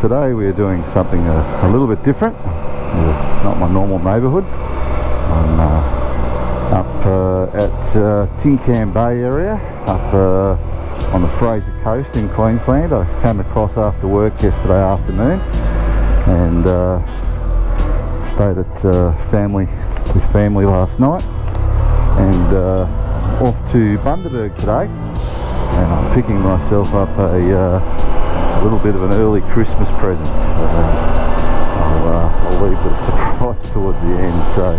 Today we are doing something a little bit different. It's not my normal neighbourhood. I'm up at Tin Can Bay area, up on the Fraser Coast in Queensland. I came across after work yesterday afternoon and stayed at family last night, and off to Bundaberg today, and I'm picking myself up a little bit of an early Christmas present. I'll leave the surprise towards the end. So,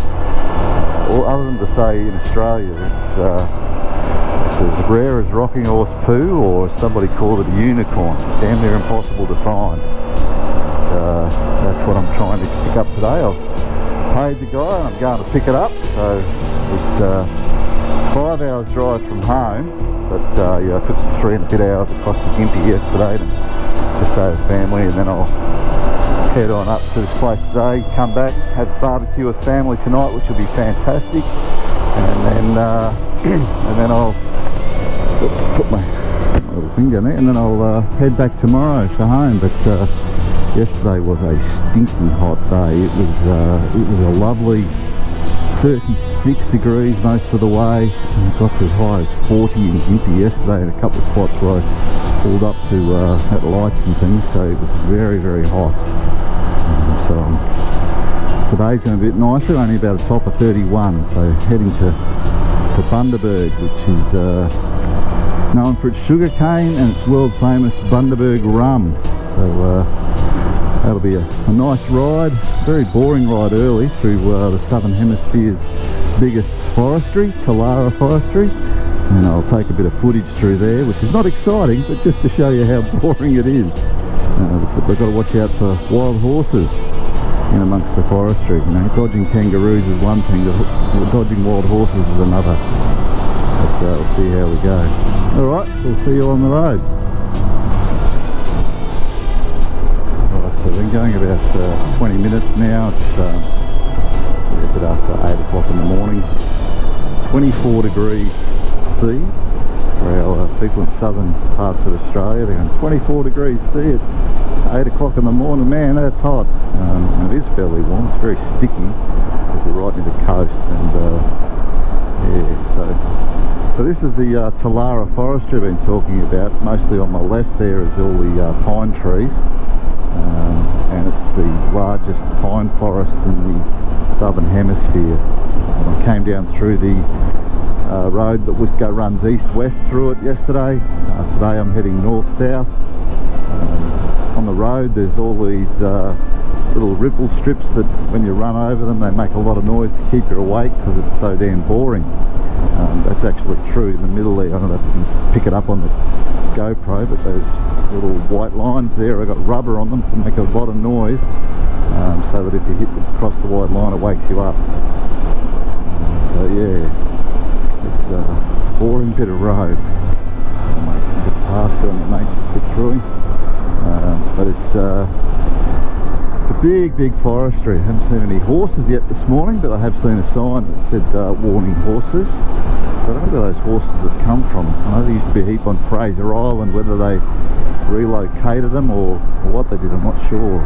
other than to say in Australia it's as rare as rocking horse poo, or somebody called it a unicorn. Damn near impossible to find. That's what I'm trying to pick up today. I've paid the guy and I'm going to pick it up. So it's 5 hours drive from home, but yeah, I took 3 and a bit hours across to Gympie yesterday to stay with family, and then I'll head on up to this place today, come back, have barbecue with family tonight, which will be fantastic, and then I'll put my little finger in there, and then I'll head back tomorrow for home. But yesterday was a stinking hot day. It was a lovely 36 degrees most of the way, and it got to as high as 40 in Gympie yesterday in a couple of spots where I pulled up to at lights and things, so it was very, very hot. So today's going to be a bit nicer, only about a top of 31, so heading to Bundaberg, which is known for its sugar cane and its world famous Bundaberg rum. So that'll be a nice ride, very boring ride early through the Southern Hemisphere's biggest forestry, Talara Forestry, and I'll take a bit of footage through there, which is not exciting, but just to show you how boring it is. Except we've got to watch out for wild horses in amongst the forestry. You know, dodging kangaroos is one thing, dodging wild horses is another. But we'll see how we go. Alright, we'll see you on the road. Right, so we've been going about 20 minutes now. It's a bit after 8 o'clock in the morning. 24 degrees C. For our people in southern parts of Australia, they're going 24 degrees C at 8 o'clock in the morning. Man, that's hot. And it is fairly warm. It's very sticky because we're right near the coast. And yeah, so this is the Talara Forestry I've been talking about. Mostly on my left there is all the pine trees, and it's the largest pine forest in the southern hemisphere. I came down through the road that runs east-west through it yesterday. Today I'm heading north-south. On the road there's all these little ripple strips that when you run over them they make a lot of noise to keep you awake because it's so damn boring. That's actually true in the middle there. I don't know if you can pick it up on the GoPro, but those little white lines there, I've got rubber on them to make a lot of noise, so that if you hit across the white line it wakes you up. So yeah, it's a boring bit of road. I'll make a bit past it, I'll make a bit through. But it's a big forestry. I haven't seen any horses yet this morning, but I have seen a sign that said warning horses. So I don't know where those horses have come from. I know there used to be a heap on Fraser Island, whether they relocated them or what they did, I'm not sure.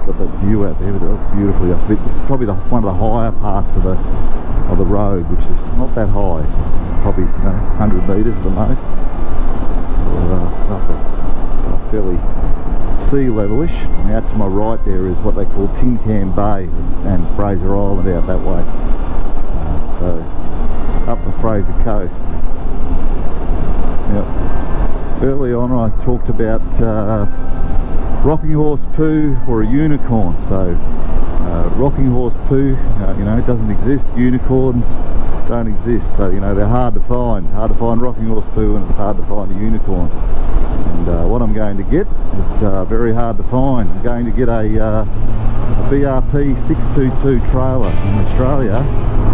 Got that view out there, but it was beautifully up. It's probably one of the higher parts of the road, which is not that high, probably 100 metres at the most. Up fairly sea levelish. And out to my right there is what they call Tin Can Bay and Fraser Island out that way. So up the Fraser Coast. Yep. Early on I talked about rocking horse poo or a unicorn. So rocking horse poo, doesn't exist. Unicorns don't exist. So they're hard to find. Hard to find rocking horse poo, and it's hard to find a unicorn. And what I'm going to get, it's very hard to find. I'm going to get a BRP 622 trailer. In Australia,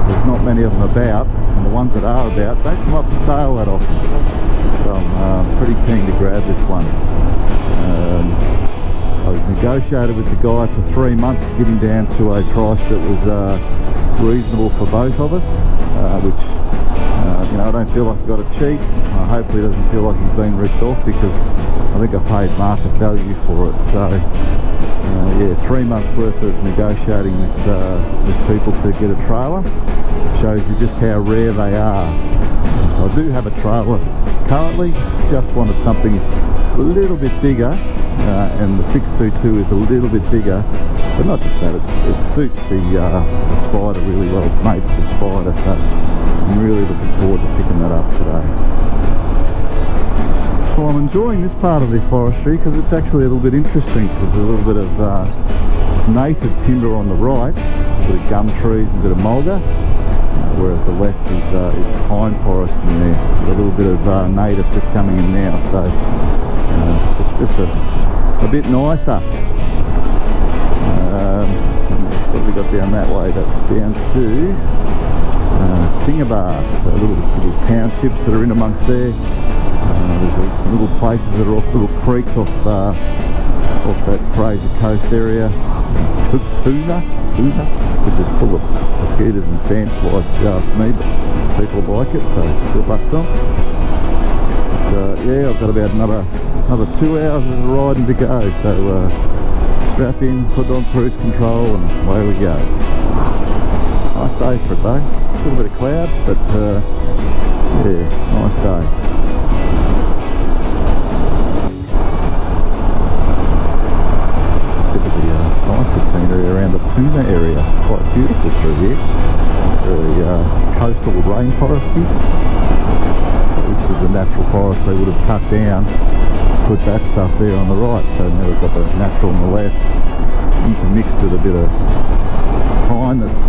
there's not many of them about, and the ones that are about don't come up for sale that often. So I'm pretty keen to grab this one. I was negotiated with the guy for 3 months to get him down to a price that was reasonable for both of us, which You know, I don't feel like I got it cheap. Hopefully he doesn't feel like he's been ripped off, because I think I paid market value for it. So yeah, 3 months worth of negotiating with people to get a trailer shows you just how rare they are. So I do have a trailer currently, just wanted something a little bit bigger, and the 622 is a little bit bigger, but not just that, it suits the Spyder really well. It's made for the Spyder, so I'm really looking forward to picking that up today. Well, I'm enjoying this part of the forestry because it's actually a little bit interesting, because there's a little bit of native timber on the right, a bit of gum trees and a bit of mulga, whereas the left is pine forest in there. A little bit of native just coming in now, so it's just a bit nicer. What have we got down that way? That's down to Tingabar, the little townships that are in amongst there. There's some little places that are off, little creeks off that Fraser Coast area. Puna, which is full of mosquitoes and sandflies, if you ask me, but people like it, so good luck to them. But yeah, I've got about another 2 hours of riding to go, so strap in, put on cruise control, and away we go. Nice day for it though. A little bit of cloud, but yeah, nice day. Nicer scenery around the Puna area. Quite beautiful through here. Very coastal rainforesty. So this is the natural forest they would have cut down, put that stuff there on the right. So now we've got the natural on the left, intermixed with a bit of pine that's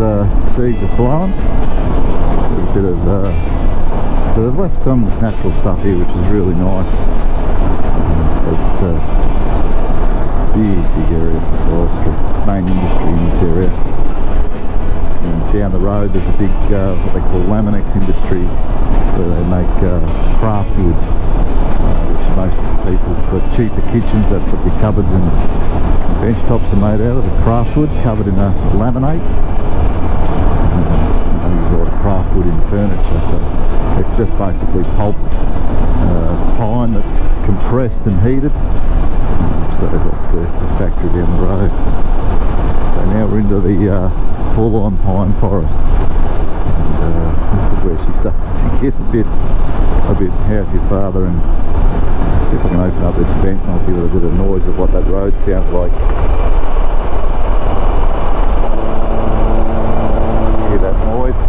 seeds have blown. But they've left some natural stuff here, which is really nice. It's big area for forestry. It's the main industry in this area. And down the road there's a big what they call Laminex industry, where they make craft wood, which most people, for cheaper kitchens, that's what your cupboards and bench tops are made out of, the craft wood covered in a laminate. They use a lot of craft wood in furniture, so it's just basically pulped pine that's compressed and heated. So that's the factory down the road. So now we're into the full-on pine forest, and this is where she starts to get a bit how's your father, and see if I can open up this vent and I'll give it a bit of noise of what that road sounds like. Hear that noise?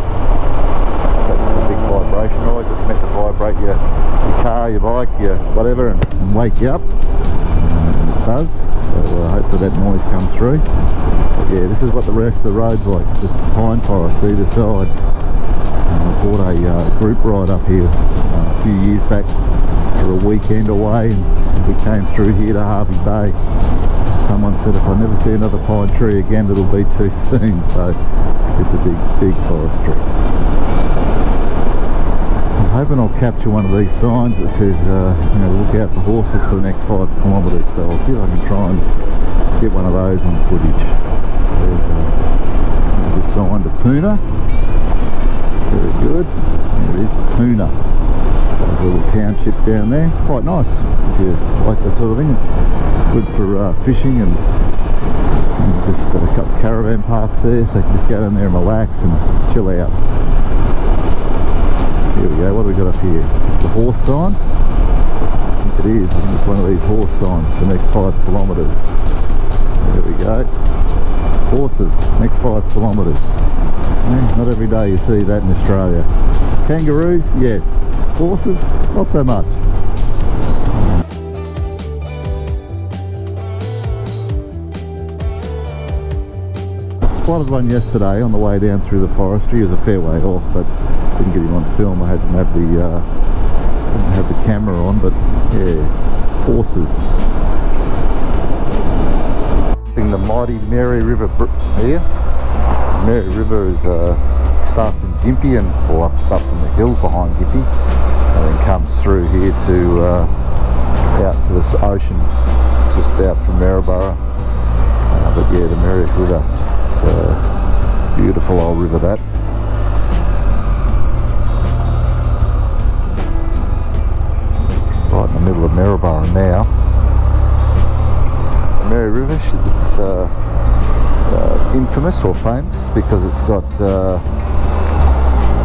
That's a big vibration noise. It's meant to vibrate your car, your bike, your whatever, and wake you up. Does, so hopefully that noise comes through. But yeah, this is what the rest of the road's like. It's pine forest either side. I bought a group ride up here a few years back for a weekend away, and we came through here to Harvey Bay. Someone said if I never see another pine tree again, it'll be too soon. So it's a big forestry. I'm hoping I'll capture one of these signs that says, you know, look out for horses for the next 5 kilometres. So I'll see if I can try and get one of those on footage. There's a sign to Puna. Very good. There it is, Puna. There's a little township down there. Quite nice if you like that sort of thing. It's good for fishing, and just a couple of caravan parks there, so you can just go down there and relax and chill out. Here we go, what have we got up here? It's the horse sign. I think it is. I think it's one of these horse signs for the next 5 kilometres. There we go. Horses, next 5 kilometres. Not every day you see that in Australia. Kangaroos, yes. Horses, not so much. Spotted one yesterday on the way down through the forestry. He was a fair way off, but didn't get him on film. I didn't have the camera on, but yeah, horses. In the mighty Mary River here. Mary River is starts in Gympie and or up in the hills behind Gympie, and then comes through here to out to this ocean just out from Maryborough. But yeah, the Mary River. It's a beautiful old river that. Maryborough now. Mary River, it's infamous or famous because it's got the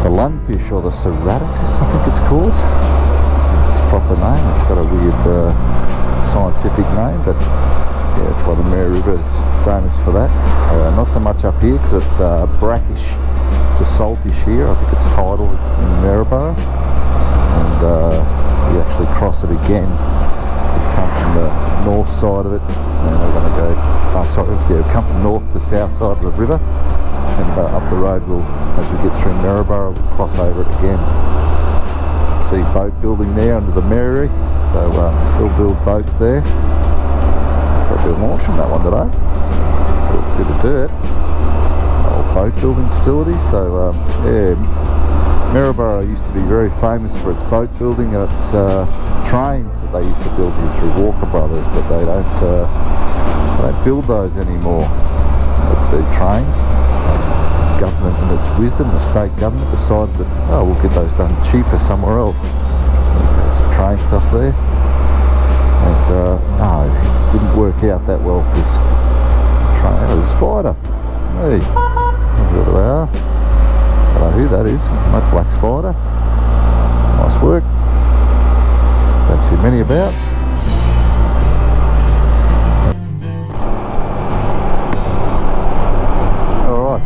lungfish, or the serratus, I think it's called. It's its proper name. It's got a weird scientific name, but yeah, it's why the Mary River is famous for that. Not so much up here because it's brackish to saltish here. I think it's tidal in Maryborough, and we actually cross it again. We've come from the north side of it, and we're going to go, we've come from north to south side of the river, and up the road as we get through Maryborough, we'll cross over it again. See boat building there under the Mary, so still build boats there. So a bit of auction that one today, a bit of dirt, old boat building facility. So yeah, Maryborough used to be very famous for its boat building and its trains that they used to build here through Walker Brothers, but they don't build those anymore. The trains, government in its wisdom, the state government decided that, oh, we'll get those done cheaper somewhere else. There's some train stuff there, and no, it didn't work out that well because there's a spider. Hey, whoever they are, I don't know who that is. That black spider. Nice work. Don't see many about.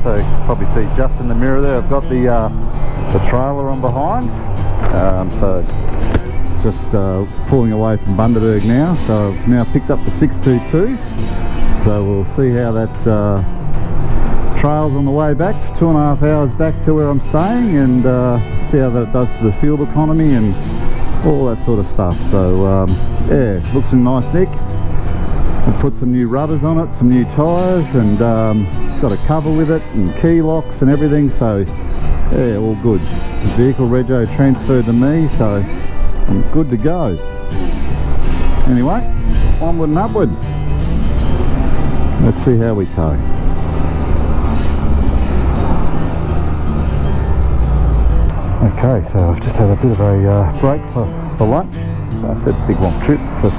So you can probably see just in the mirror there, I've got the trailer on behind. So just pulling away from Bundaberg now. So I've now picked up the 622. So we'll see how that trails on the way back for 2.5 hours back to where I'm staying, and see how that does to the fuel economy and all that sort of stuff. So yeah, looks in nice nick. I'll put some new rubbers on it, some new tyres, and it's got a cover with it and key locks and everything, so yeah, all good. The vehicle rego transferred to me, so I'm good to go. Anyway, onward and upward. Let's see how we tow. Okay, so I've just had a bit of a break for lunch. So I said big long trip, for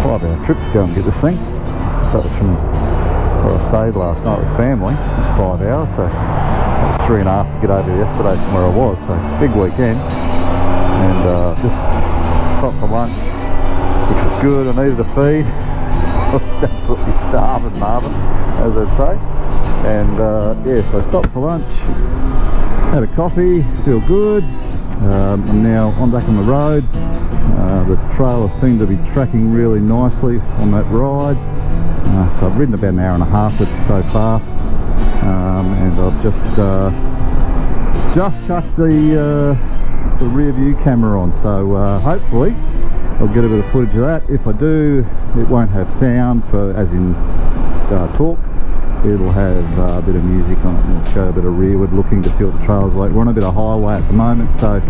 5-hour trip to go and get this thing. So it was from where I stayed last night with family. It was 5 hours, so it was 3.5 to get over yesterday from where I was. So big weekend, and just stopped for lunch, which was good. I needed a feed. I was absolutely starving, Marvin, as I'd say. And yeah, so I stopped for lunch, had a coffee, feel good. I'm now back on the road. The trailer seemed to be tracking really nicely on that ride. So I've ridden about an hour and a half with it so far, and I've just chucked the rear view camera on. So hopefully I'll get a bit of footage of that. If I do, it won't have sound, as in talk. It'll have a bit of music on it, and it'll show a bit of rearward looking to see what the trail's like. We're on a bit of highway at the moment, so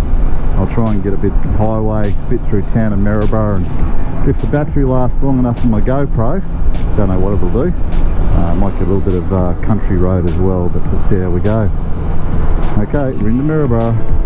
I'll try and get a bit highway, a bit through town of Maryborough, and if the battery lasts long enough on my GoPro, don't know what it'll do. Might get a little bit of country road as well, but let's see how we go. Okay, we're into Maryborough.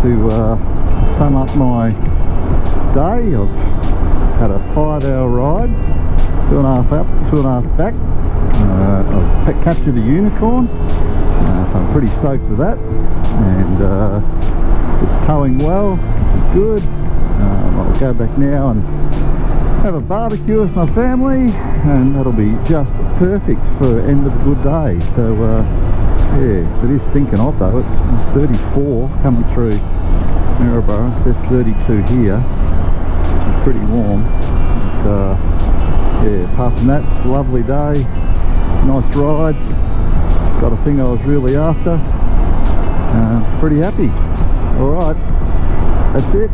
To sum up my day, I've had a 5-hour ride, 2.5 up, 2.5 back. I've captured a unicorn, so I'm pretty stoked with that, and it's towing well, which is good. I'll go back now and have a barbecue with my family, and that'll be just perfect for end of a good day. So Yeah, it is stinking hot though. It's 34 coming through Maryborough. It says 32 here. It's pretty warm. But, yeah, apart from that, lovely day. Nice ride. Got a thing I was really after. Pretty happy. Alright, that's it.